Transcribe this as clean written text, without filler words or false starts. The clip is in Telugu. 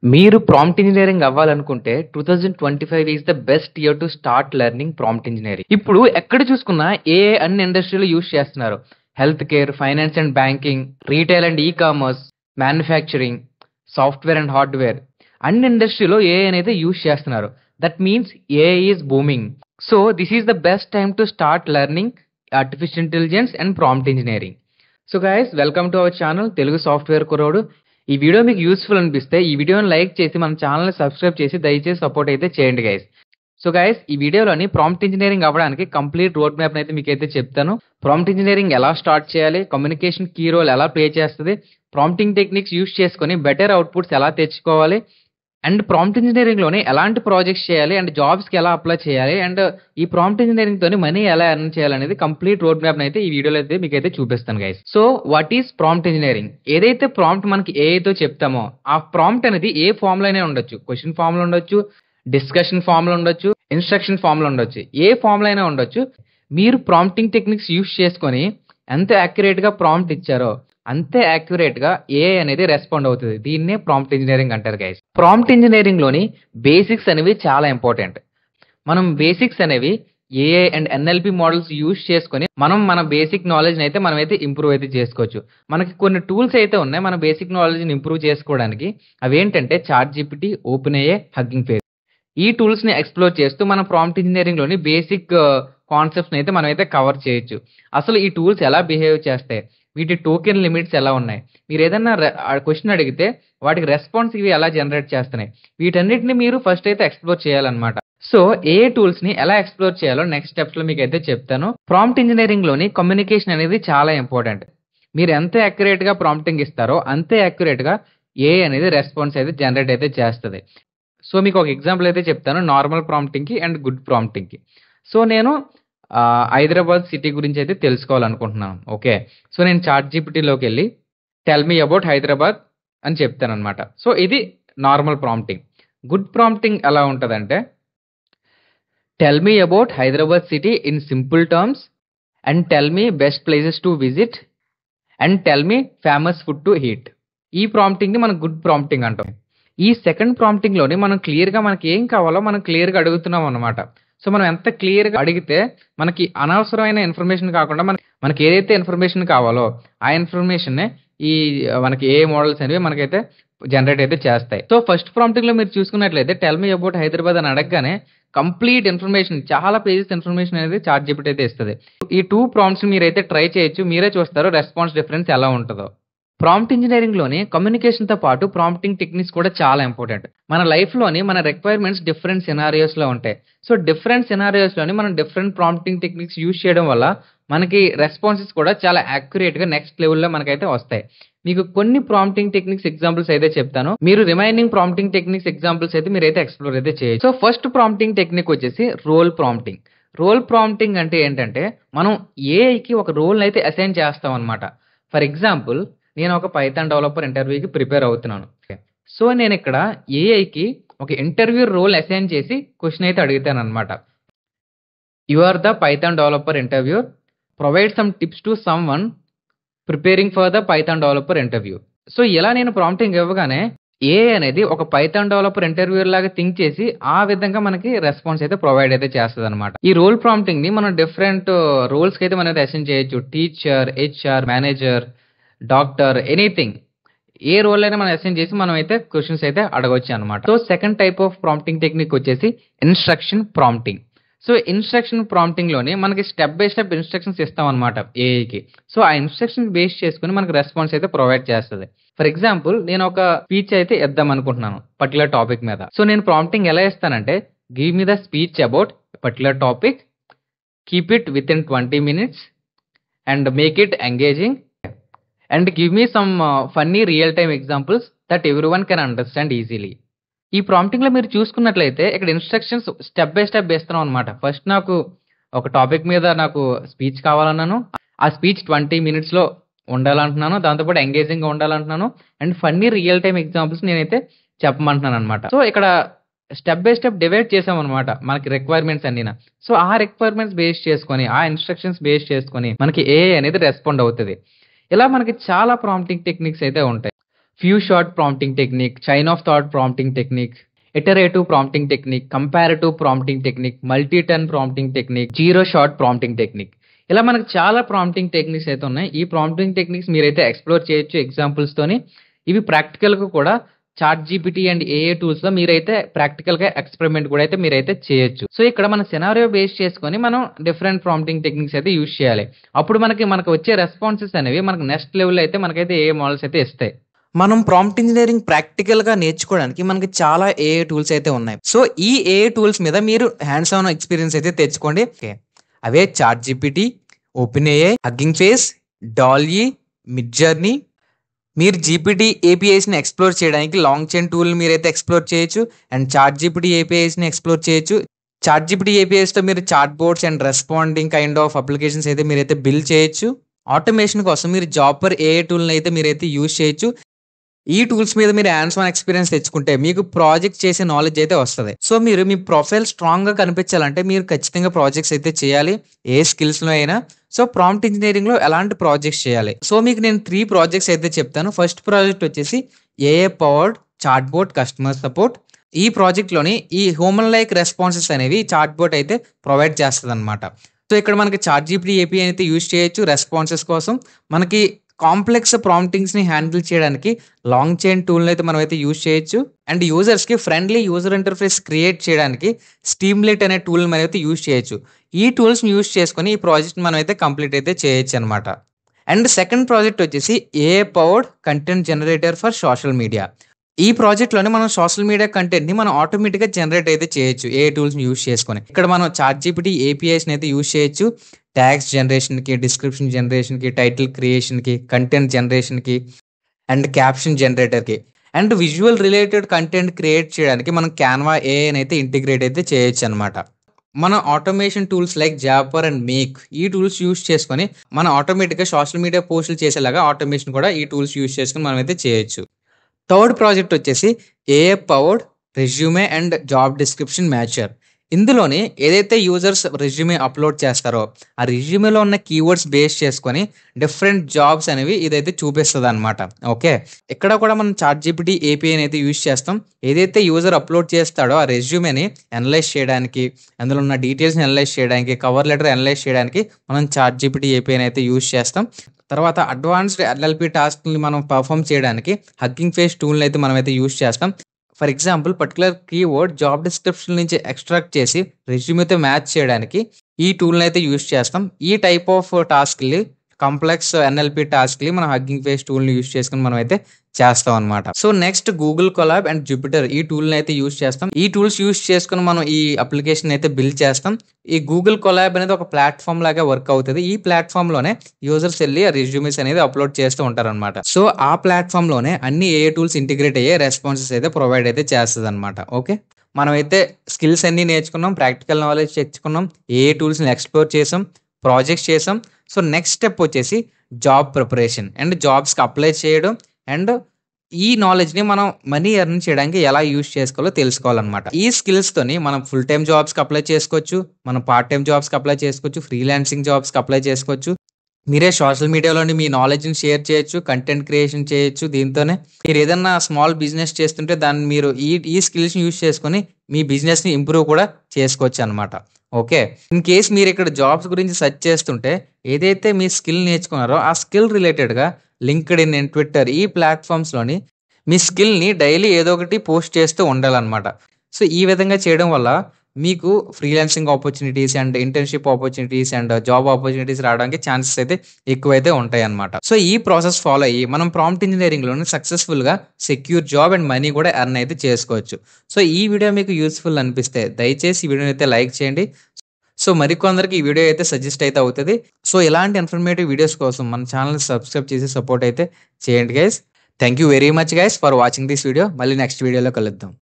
మీరు ప్రాంప్ట్ ఇంజినీరింగ్ అవ్వాలనుకుంటే 2025 is the best year to start learning prompt engineering. ఇప్పుడు ఎక్కడ చూసుకున్నా ఏఐ అన్ని ఇండస్ట్రీలో యూజ్ చేస్తున్నారు. Health care, finance and banking, retail and e-commerce, manufacturing, software and hardware అన్ని ఇండస్ట్రీలో ఏఐ అనేది యూజ్ చేస్తున్నారు. That means AI is booming. So this is the best time to start learning artificial intelligence and prompt engineering. So guys, welcome to our channel Telugu software కుర్రోడు. ఈ వీడియో మీకు యూస్ఫుల్ అనిపిస్తే ఈ వీడియోని లైక్ చేసి మన ఛానల్ని సబ్స్క్రైబ్ చేసి దయచేసి సపోర్ట్ అయితే చేయండి గైస్. సో గైస్, ఈ వీడియోలోని ప్రాంప్ట్ ఇంజనీరింగ్ అవ్వడానికి కంప్లీట్ రోడ్ మ్యాప్ అయితే మీకు అయితే చెప్తాను. ప్రాంప్ట్ ఇంజనీరింగ్ ఎలా స్టార్ట్ చేయాలి, కమ్యూనికేషన్ కీ రోల్ ఎలా ప్లే చేస్తుంది, ప్రాంప్టింగ్ టెక్నిక్స్ యూస్ చేసుకొని బెటర్ అవుట్పుట్స్ ఎలా తెచ్చుకోవాలి, అండ్ ప్రాంప్ట్ ఇంజనీరింగ్లోని ఎలాంటి ప్రాజెక్ట్స్ చేయాలి, అండ్ జాబ్స్కి ఎలా అప్లై చేయాలి, అండ్ ఈ ప్రాంప్ట్ ఇంజనీరింగ్తోని మనీ ఎలా ఎర్న్ చేయాలనేది కంప్లీట్ రోడ్ మ్యాప్ అయితే ఈ వీడియోలో అయితే మీకు అయితే చూపిస్తాను guys. So what is prompt engineering? ఏదైతే ప్రాంప్ట్ మనకి ఏఐతో చెప్తామో ఆ ప్రాంప్ట్ అనేది ఏ ఫామ్ లోనే ఉండొచ్చు. క్వశ్చన్ ఫామ్ లో ఉండొచ్చు, డిస్కషన్ ఫామ్ లో ఉండొచ్చు, ఇన్స్ట్రక్షన్ ఫామ్ లో ఉండొచ్చు, ఏ ఫామ్ లో అయినా ఉండొచ్చు. మీరు ప్రాంప్టింగ్ టెక్నిక్స్ యూస్ చేసుకొని ఎంత యాక్యురేట్ గా ప్రాంప్ట్ ఇచ్చారో అంతే యాక్యురేట్ గా ఏఐ అనేది రెస్పాండ్ అవుతుంది. దీన్నే ప్రాంప్ట్ ఇంజనీరింగ్ అంటారు గైస్. ప్రాంప్ట్ ఇంజనీరింగ్ లోని బేసిక్స్ అనేవి చాలా ఇంపార్టెంట్. మనం బేసిక్స్ అనేవి AI and NLP models use చేసుకొని మన బేసిక్ నాలెడ్జ్ అయితే మనం అయితే ఇంప్రూవ్ అయితే చేసుకోవచ్చు. మనకి కొన్ని టూల్స్ అయితే ఉన్నాయి మన బేసిక్ నాలెడ్జ్ ని ఇంప్రూవ్ చేసుకోవడానికి. అవి ఏంటంటే ChatGPT, OpenAI, hugging Face. ఈ టూల్స్ ని ఎక్స్ప్లోర్ చేస్తూ మన ప్రాంప్ట్ ఇంజనీరింగ్ లోని బేసిక్ కాన్సెప్ట్స్ అయితే మనం అయితే కవర్ చేయొచ్చు. అసలు ఈ టూల్స్ ఎలా బిహేవ్ చేస్తాయి, వీటి టోకెన్ లిమిట్స్ ఎలా ఉన్నాయి, మీరు ఏదైనా క్వశ్చన్ అడిగితే వాటికి రెస్పాన్స్ ఇవి ఎలా జనరేట్ చేస్తున్నాయి, వీటన్నిటిని మీరు ఫస్ట్ అయితే ఎక్స్ప్లోర్ చేయాలన్నమాట. సో ఏ టూల్స్ ని ఎలా ఎక్స్ప్లోర్ చేయాలో నెక్స్ట్ స్టెప్స్ లో మీకు అయితే చెప్తాను. ప్రాంప్ట్ ఇంజనీరింగ్ లోని కమ్యూనికేషన్ అనేది చాలా ఇంపార్టెంట్. మీరు ఎంత యాక్యురేట్ గా ప్రాంప్టింగ్ ఇస్తారో అంతే యాక్యురేట్ గా ఏ అనేది రెస్పాన్స్ అయితే జనరేట్ అయితే చేస్తుంది. సో మీకు ఒక ఎగ్జాంపుల్ అయితే చెప్తాను నార్మల్ ప్రాంప్టింగ్ కి అండ్ గుడ్ ప్రాంప్టింగ్ కి. సో నేను హైదరాబాద్ సిటీ గురించి అయితే తెలుసుకోవాలనుకుంటున్నాను. ఓకే, సో నేను చాట్ జీపీటీలోకి వెళ్ళి టెల్ మీ అబౌట్ హైదరాబాద్ అని చెప్తాను అనమాట. సో ఇది నార్మల్ ప్రాంప్టింగ్. గుడ్ ప్రాంప్టింగ్ ఎలా ఉంటుందంటే tell me about Hyderabad city in simple terms and tell me best places to visit and tell me famous food to heat. ఈ ప్రాంప్టింగ్ ని మనం గుడ్ ప్రాంప్టింగ్ అంటాం. ఈ సెకండ్ ప్రాంప్టింగ్ లోని మనం క్లియర్ గా మనకి ఏం కావాలో మనం క్లియర్ గా అడుగుతున్నాం అనమాట. సో మనం ఎంత క్లియర్ గా అడిగితే మనకి అనవసరమైన ఇన్ఫర్మేషన్ కాకుండా మనకి ఏదైతే ఇన్ఫర్మేషన్ కావాలో ఆ ఇన్ఫర్మేషన్ ఈ మనకి ఏ మోడల్స్ అనేవి మనకైతే జనరేట్ అయితే చేస్తాయి. సో ఫస్ట్ ప్రాంప్టింగ్ లో మీరు చూసుకున్నట్లయితే టెల్ మీ అబౌట్ హైదరాబాద్ అని అడగగానే కంప్లీట్ ఇన్ఫర్మేషన్, చాలా పేజెస్ ఇన్ఫర్మేషన్ అనేది చాట్ జీపీటీ అయితే ఇస్తుంది. ఈ టూ ప్రాంప్ట్స్ మీరైతే ట్రై చేయొచ్చు, మీరే చూస్తారు రెస్పాన్స్ డిఫరెన్స్ ఎలా ఉంటుందో. ప్రాంప్ట్ ఇంజనీరింగ్ లోని కమ్యూనికేషన్ తో పాటు ప్రాంప్టింగ్ టెక్నిక్స్ కూడా చాలా ఇంపార్టెంట్. మన లైఫ్ లోని మన రిక్వైర్మెంట్స్ డిఫరెంట్ సినారియోస్ లో ఉంటాయి. సో డిఫరెంట్ సినారియోస్ లోని మనం డిఫరెంట్ ప్రాంప్టింగ్ టెక్నిక్స్ యూజ్ చేయడం వల్ల మనకి రెస్పాన్సెస్ కూడా చాలా యాక్యురేట్ గా నెక్స్ట్ లెవెల్లో మనకైతే వస్తాయి. మీకు కొన్ని ప్రాంప్టింగ్ టెక్నిక్స్ ఎగ్జాంపుల్స్ అయితే చెప్తాను. మీరు రిమైనింగ్ ప్రాంప్టింగ్ టెక్నిక్స్ ఎగ్జాంపుల్స్ అయితే మీరైతే ఎక్స్ప్లోర్ అయితే చేయొచ్చు. సో ఫస్ట్ ప్రాంప్టింగ్ టెక్నిక్ వచ్చేసి రోల్ ప్రాంప్టింగ్. రోల్ ప్రాంప్టింగ్ అంటే ఏంటంటే మనం ఏఐకి ఒక రోల్ అయితే అసైన్ చేస్తాం అనమాట. ఫర్ ఎగ్జాంపుల్, నేను ఒక పైథాన్ డెవలపర్ ఇంటర్వ్యూకి ప్రిపేర్ అవుతున్నాను. సో నేను ఇక్కడ ఏఐకి ఒక ఇంటర్వ్యూ రోల్ అసైన్ చేసి క్వశ్చన్ అయితే అడుగుతాను అనమాట. You are the Python developer interview, provide some tips to someone preparing for the Python developer interview. So ఇలా నేను ప్రాంప్టింగ్ ఇవ్వగానే ఏఐ అనేది ఒక పైథాన్ డెవలపర్ ఇంటర్వ్యూ లాగా థింక్ చేసి ఆ విధంగా మనకి రెస్పాన్స్ అయితే ప్రొవైడ్ అయితే చేస్తుంది అనమాట. ఈ రోల్ ప్రాంప్టింగ్ ని మనం డిఫరెంట్ రోల్స్ కి అయితే మనం అసైన్ చేయొచ్చు. Teacher, HR, manager, doctor, anything, ఏ రోల్ అయినా మనం అసైన్ చేసి మనం అయితే క్వశ్చన్స్ అయితే అడగవచ్చు అనమాట. So second type of prompting technique వచ్చేసి instruction prompting. So instruction prompting లోని మనకి స్టెప్ బై స్టెప్ ఇన్స్ట్రక్షన్స్ ఇస్తాం అనమాట ఏఐకి. సో ఆ ఇన్స్ట్రక్షన్ బేస్ చేసుకుని మనకి రెస్పాన్స్ అయితే ప్రొవైడ్ చేస్తుంది. ఫర్ ఎగ్జాంపుల్, నేను ఒక స్పీచ్ అయితే ఇద్దాం అనుకుంటున్నాను పర్టికులర్ టాపిక్ మీద. సో నేను ప్రాంప్టింగ్ ఎలా ఇస్తానంటే give me the speech about particular topic, keep it with in 20 minutes and make it engaging and give me some funny real time examples that everyone can understand easily. ఈ ప్రాంప్టింగ్ లో మీరు చూసుకున్నట్లయితే ఇక్కడ ఇన్స్ట్రక్షన్స్ స్టెప్ బై స్టెప్ ఇస్తున్నాం అనమాట. ఫస్ట్ నాకు ఒక టాపిక్ మీద నాకు స్పీచ్ కావాలన్నాను, ఆ స్పీచ్ 20 minutes లో ఉండాలంటున్నాను, దాంతోపాటు ఎంగేజింగ్ గా ఉండాలంటున్నాను, and funny real time examples నేనైతే చెప్పమంటున్నాను అనమాట. సో ఇక్కడ స్టెప్ బై స్టెప్ డివైడ్ చేసాం అనమాట మనకి రిక్వైర్మెంట్స్ అన్ని. సో ఆ రిక్వైర్మెంట్స్ బేస్ చేసుకొని, ఆ ఇన్స్ట్రక్షన్స్ బేస్ చేసుకొని మనకి ఏఐ అనేది రెస్పాండ్ అవుతుంది. ఇలా మనకి చాలా ప్రాంప్టింగ్ టెక్నిక్స్ అయితే ఉంటాయి. Few short prompting technique, chain of thought prompting technique, iterative prompting technique, comparative prompting technique, multi turn prompting technique, zero short prompting technique. ఇలా మనకు చాలా ప్రాంప్టింగ్ టెక్నిక్స్ అయితే ఉన్నాయి. ఈ ప్రాంప్టింగ్ టెక్నిక్స్ మీరైతే ఎక్స్‌ప్లోర్ చేయొచ్చు ఎగ్జాంపుల్స్‌తోని. ఇవి ప్రాక్టికల్‌గా కూడా చాట్ జీపీటీ అండ్ ఏఐ టూల్స్‌లో మీరైతే ప్రాక్టికల్‌గా ఎక్స్‌పెరిమెంట్ కూడా అయితే మీరైతే చేయొచ్చు. సో, ఇక్కడ మన సినారియో బేస్ చేసుకొని మనం డిఫరెంట్ ప్రాంప్టింగ్ టెక్నిక్స్ అయితే యూజ్ చేయాలి. అప్పుడు మనకు వచ్చే రెస్పాన్సెస్ అనేవి మనకు నెక్స్ట్ లెవెల్‌లో అయితే మనకైతే ఏఐ మోడల్స్ అయితే ఇస్తాయి. మనం ప్రాంప్ట్ ఇంజినీరింగ్ ప్రాక్టికల్‌గా నేర్చుకోవడానికి మనకి చాలా ఏఐ టూల్స్ అయితే ఉన్నాయి. సో, ఈ ఏఐ టూల్స్ మీద మీరు హ్యాండ్స్ ఆన్ ఎక్స్‌పీరియన్స్ అయితే తెచ్చుకోండి. ఓకే. అవే ChatGPT, OpenAI, hugging face, DALL-E, Midjourney. మీరు జీపీటీ ఏపీఐస్‌ని ఎక్స్‌ప్లోర్ చేయడానికి లాంగ్ చైన్ టూల్‌ని మీరైతే ఎక్స్‌ప్లోర్ చేయొచ్చు. అండ్ చాట్ జీపీటీ ఏపీఐస్‌ని ఎక్స్‌ప్లోర్ చేయొచ్చు. చాట్ జీపీటీ ఏపీఐస్‌తో మీరు chatbots and responding kind of applications అయితే మీరైతే బిల్డ్ చేయొచ్చు. ఆటోమేషన్ కోసం మీరు జాపర్ ఏఐ టూల్‌ని అయితే మీరైతే యూజ్ చేయొచ్చు. ఈ టూల్స్ మీద మీరు హ్యాండ్స్ ఆన్ ఎక్స్‌పీరియన్స్ తెచ్చుకుంటే మీకు ప్రాజెక్ట్ చేసే నాలెడ్జ్ అయితే వస్తది. సో, మీరు మీ ప్రొఫైల్ స్ట్రాంగ్‌గా కనిపించాలంటే మీరు ఖచ్చితంగా ప్రాజెక్ట్స్ అయితే చేయాలి. ఏ స్కిల్స్‌లో అయినా. సో, ప్రాంప్ట్ ఇంజినీరింగ్‌లో ఎలాంటి ప్రాజెక్ట్స్ చేయాలి? సో, మీకు నేను 3 ప్రాజెక్ట్స్ అయితే చెప్తాను. ఫస్ట్ ప్రాజెక్ట్ వచ్చేసి AI powered chatbot customer support. ఈ ప్రాజెక్ట్‌లోని ఈ హ్యూమన్ లైక్ రెస్పాన్సెస్ అనేవి చాట్‌బోట్ అయితే ప్రొవైడ్ చేస్తదనమాట. సో, ఇక్కడ మనకి చాట్ జీపీటీ ఏపీఐ అయితే యూజ్ చేయొచ్చు రెస్పాన్సెస్ కోసం. మనకి కాంప్లెక్స్ ప్రాంప్టింగ్స్‌ని హ్యాండిల్ చేయడానికి లాంగ్ చైన్ టూల్‌ని అయితే మనమైతే యూజ్ చేయొచ్చు. అండ్ యూజర్స్‌కి ఫ్రెండ్లీ యూజర్ ఇంటర్ఫేస్ క్రియేట్ చేయడానికి స్టీమ్‌లెట్ అనే టూల్‌ని మనమైతే యూజ్ చేయొచ్చు. ఈ టూల్స్‌ని యూజ్ చేసుకొని ఈ ప్రాజెక్ట్‌ని మనమైతే కంప్లీట్ అయితే చేయొచ్చనమాట. అండ్ సెకండ్ ప్రాజెక్ట్ వచ్చేసి AI powered content generator for social media. ఈ ప్రాజెక్ట్‌లోనే మనం సోషల్ మీడియా కంటెంట్‌ని మనం ఆటోమేటిక్‌గా జనరేట్ అయితే చేయొచ్చు. ఏఐ టూల్స్‌ని యూజ్ చేసుకొని. ఇక్కడ మనం చాట్ జీపీటీ ఏపీఐస్‌ని అయితే యూజ్ చేయొచ్చు. ట్యాగ్స్ జనరేషన్‌కి, డిస్క్రిప్షన్ జనరేషన్‌కి, టైటిల్ క్రియేషన్‌కి, కంటెంట్ జనరేషన్‌కి అండ్ క్యాప్షన్ జనరేటర్‌కి. And visual related content create చేయడానికి మనం క్యాన్వా ఏఐని అయితే ఇంటిగ్రేట్ అయితే చేయొచ్చనమాట. మన automation tools like Zapier and Make ఈ టూల్స్ యూజ్ చేసుకొని మనం ఆటోమేటిక్‌గా సోషల్ మీడియా పోస్టులు చేసేలాగా ఆటోమేషన్ కూడా ఈ టూల్స్ యూజ్ చేసుకొని మనమైతే చేయొచ్చు. థర్డ్ ప్రాజెక్ట్ వచ్చేసి AI powered resume and job description matcher. ఇందులోని ఏదైతే యూజర్స్ రెజ్యూమే అప్లోడ్ చేస్తారో ఆ రెజ్యూమేలో ఉన్న కీవర్డ్స్ బేస్ చేసుకొని డిఫరెంట్ జాబ్స్ అనేవి ఇదైతే చూపిస్తదనమాట. ఓకే. ఇక్కడ కూడా మనం చాట్ జీపీటీ ఏపీఐని అయితే యూజ్ చేస్తాం. ఏదైతే యూజర్ అప్లోడ్ చేస్తాడో ఆ రెజ్యూమేని అనలైజ్ చేయడానికి, అందులో ఉన్న డీటెయిల్స్‌ని అనలైజ్ చేయడానికి, కవర్ లెటర్ అనలైజ్ చేయడానికి మనం చాట్ జీపీటీ ఏపీఐని అయితే యూజ్ చేస్తాం. తర్వాత అడ్వాన్స్డ్ ఎల్ఎల్‌పి టాస్క్‌ని మనం పెర్ఫార్మ్ చేయడానికి హగ్గింగ్ ఫేస్ టూల్‌ని అయితే మనమైతే యూజ్ చేస్తాం. For example particular keyword job description నుంచి ఎక్స్ట్రాక్ట్ చేసి రెజ్యూమేతో మ్యాచ్ చేయడానికి ఈ టూల్‌ని అయితే యూజ్ చేస్తాం. ఈ టైప్ ఆఫ్ టాస్క్‌లు కాంప్లెక్స్ ఎన్ఎల్‌పి టాస్క్‌లు మనం హగ్గింగ్ ఫేస్ టూల్‌ని యూజ్ చేసుకొని మనమైతే చేస్తాం అనమాట. So, next Google collab and Jupiter ఈ టూల్‌ని అయితే యూజ్ చేస్తాం. ఈ టూల్స్ యూజ్ చేసుకొని మనం ఈ అప్లికేషన్ అయితే బిల్డ్ చేస్తాం. ఈ గూగుల్ కొలాబ్ అనేది ఒక ప్లాట్‌ఫార్మ్ లాగా వర్క్ అవుతది. ఈ ప్లాట్‌ఫార్మ్‌లోనే యూజర్స్ ఎళ్లి ఆ రెజ్యూమేస్ అనేది అప్లోడ్ చేస్తూ ఉంటారనమాట. సో, ఆ ప్లాట్‌ఫార్మ్‌లోనే అన్ని ఏఐ టూల్స్ ఇంటిగ్రేట్ అయ్యే రెస్పాన్సెస్ అయితే ప్రొవైడ్ అయితే చేస్తదనమాట. ఓకే. మనమైతే స్కిల్స్ అన్నీ నేర్చుకున్నాం. ప్రాక్టికల్ నాలెడ్జ్ తెచ్చుకున్నాం. ఏఐ టూల్స్‌ని ఎక్స్‌ప్లోర్ చేసాం. ప్రాజెక్ట్స్ చేసాం. సో, నెక్స్ట్ స్టెప్ వచ్చేసి జాబ్ ప్రిపరేషన్ అండ్ జాబ్స్‌కి అప్లై చేయడం అండ్ ఈ నాలెడ్జ్‌ని మనం మనీ ఎర్న్ చేయడానికి ఎలా యూజ్ చేసుకోవాలో తెలుసుకోవాలనమాట. ఈ స్కిల్స్‌తోని మనం ఫుల్ టైమ్ జాబ్స్‌కి అప్లై చేసుకోవచ్చు. మనం పార్ట్ టైమ్ జాబ్స్‌కి అప్లై చేసుకోవచ్చు. ఫ్రీలాన్సింగ్ జాబ్స్‌కి అప్లై చేసుకోవచ్చు. మీరే సోషల్ మీడియాలోని మీ నాలెడ్జ్‌ని షేర్ చేయొచ్చు. కంటెంట్ క్రియేషన్ చేయొచ్చు దీంతోనే. మీరేదన్నా స్మాల్ బిజినెస్ చేస్తుంటే దాన్ని మీరు ఈ స్కిల్స్‌ని యూజ్ చేసుకొని మీ బిజినెస్‌ని ఇంప్రూవ్ కూడా చేసుకోవచ్చనమాట. ఓకే. ఇన్ కేస్ మీరిక్కడ జాబ్స్ గురించి సెర్చ్ చేస్తుంటే ఏదైతే మీ స్కిల్ నేర్చుకున్నారో ఆ స్కిల్ రిలేటెడ్‌గా లింక్డ్ఇన్ అండ్ ట్విట్టర్ ఈ ప్లాట్‌ఫార్మ్స్‌లోని మీ స్కిల్‌ని డైలీ ఏదో ఒకటి పోస్ట్ చేస్తూ ఉండాలనమాట. సో, ఈ విధంగా చేయడం వల్ల మీకు freelancing opportunities and internship opportunities and job opportunities రావడానికి ఛాన్సెస్ అయితే ఎక్కువైతే ఉంటాయన్నమాట. సో, ఈ ప్రాసెస్ ఫాలో అయ్యి మనం ప్రాంప్ట్ ఇంజినీరింగ్‌లోని సక్సెస్‌ఫుల్‌గా సెక్యూర్ జాబ్ అండ్ మనీ కూడా ఎర్న్ అయితే చేసుకోవచ్చు. సో, ఈ వీడియో మీకు యూజ్‌ఫుల్ అనిపిస్తే దయచేసి ఈ వీడియోని అయితే లైక్ చేయండి. సో, మరికొందరికి ఈ వీడియో అయితే సజెస్ట్ అయితే అవుతది. సో, ఇలాంటి ఇన్ఫర్మేటివ్ వీడియోస్ కోసం మన ఛానెల్‌ని సబ్స్క్రైబ్ చేసి సపోర్ట్ అయితే చేయండి guys. Thank you very much guys for watching this video. మళ్ళీ నెక్స్ట్ వీడియోలో కలుద్దాం.